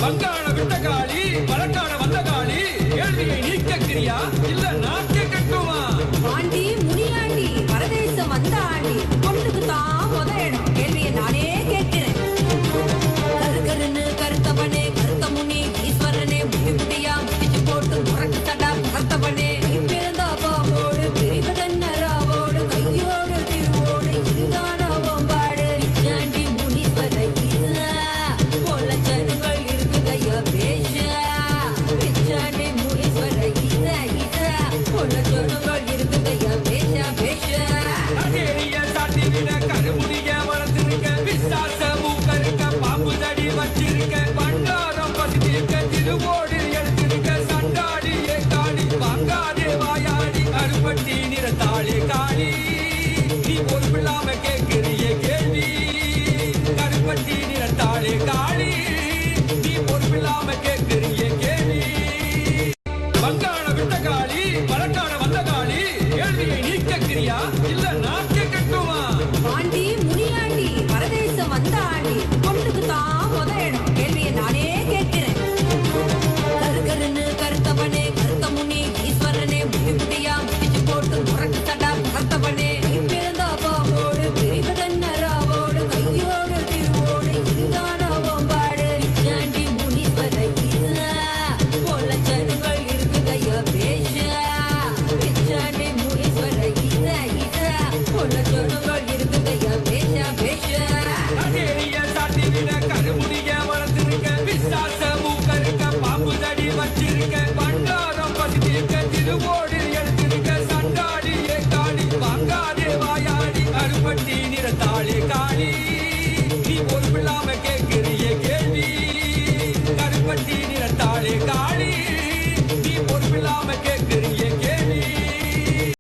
வங்காள விட்ட காளி வழக்காட வந்த காளி கேள்வியை நீக்கிறியா இல்ல நாக்கே கட்டுமா? ஆண்டி முனியாண்டி பரதேசம் வந்த ஆண்டி பொண்ணுக்கு தான் முத இடம் கேள்வியை நானே கேட்கிறேன். கருகருன்னு கருத்தவனே கருத்த முனி ஈஸ்வரனே முடி முடியா முடிச்சு போட்டு முறக்கு தடா முகத்தவனே பிறந்தா பாவோடு பிரிவதன்னராவோடு கையோடு திருவோடு இதுதானா பாடு ஆண்டி முனீஸ்வர ஈசா போல ஜனங்கள் இருக்குதையா பேஷா பிச்சாண்டி முனீஸ்வர ஈசா ஈசா போல ஜனங்கள் இருக்குதையா பேஷா பேஷா அடேரிய சாட்டி விட கருமுடிய வளர்த்திருக்க விசாச மூக்கருக்க பாம்பு தடி வச்சிருக்க பண்டாரம் பசித்திருக்க திருவோடு எடுத்திருக்க சண்டாடி காடி வாங்காதே வாயாடி கருப்பட்டி நிறத்தாளே காளி நீ பொறுப்பில்லாம கேட்கிறிய கேள்வி கருப்பட்டி நிறத்தாளே காளி நீ பொறுப்பில்லாம கேட்கிறிய கேள்வி வங்காள விட்ட காளி வழக்காட வந்த காளி கேள்வியை நீக்கிறியா இல்ல நாக்கே கட்டுமா? ஆண்டி முனியாண்டி பரதேசம் வந்த ஆண்டி பொண்ணுக்கு தான் முத இடம் கேள்வியை நானே கேட்கிறேன். கருகருன்னு கருத்தவனே கருத்த முனி ஈஸ்வரனே முடி முடியா முடிச்சு போட்டு முறக்கு தடா முகத்தவனே பிறந்தா பாவோடு பிரிவதன்னராவோடு கையோடு திருவோடு இதுதானா பாடு ஆண்டி முனீஸ்வர ஈசா போல ஜனங்கள் இருக்குதையா பேஷா பிச்சாண்டி முனீஸ்வர ஈசா ஈசா போல ஜனங்கள் இருக்குதையா பேஷா பேஷா அடேரிய சாட்டி விட கருமுடிய வளர்த்திருக்க விசாச மூக்கருக்க பாம்பு தடி வச்சிருக்க பண்டாரம் பசித்திருக்க திருவோடு எடுத்திருக்க சண்டாடி காடி வாங்காதே வாயாடி கருப்பட்டி நிறத்தாளே காளி நீ பொறுப்பில்லாம கேட்கிறிய கேள்வி கருப்பட்டி நிறத்தாளே காளி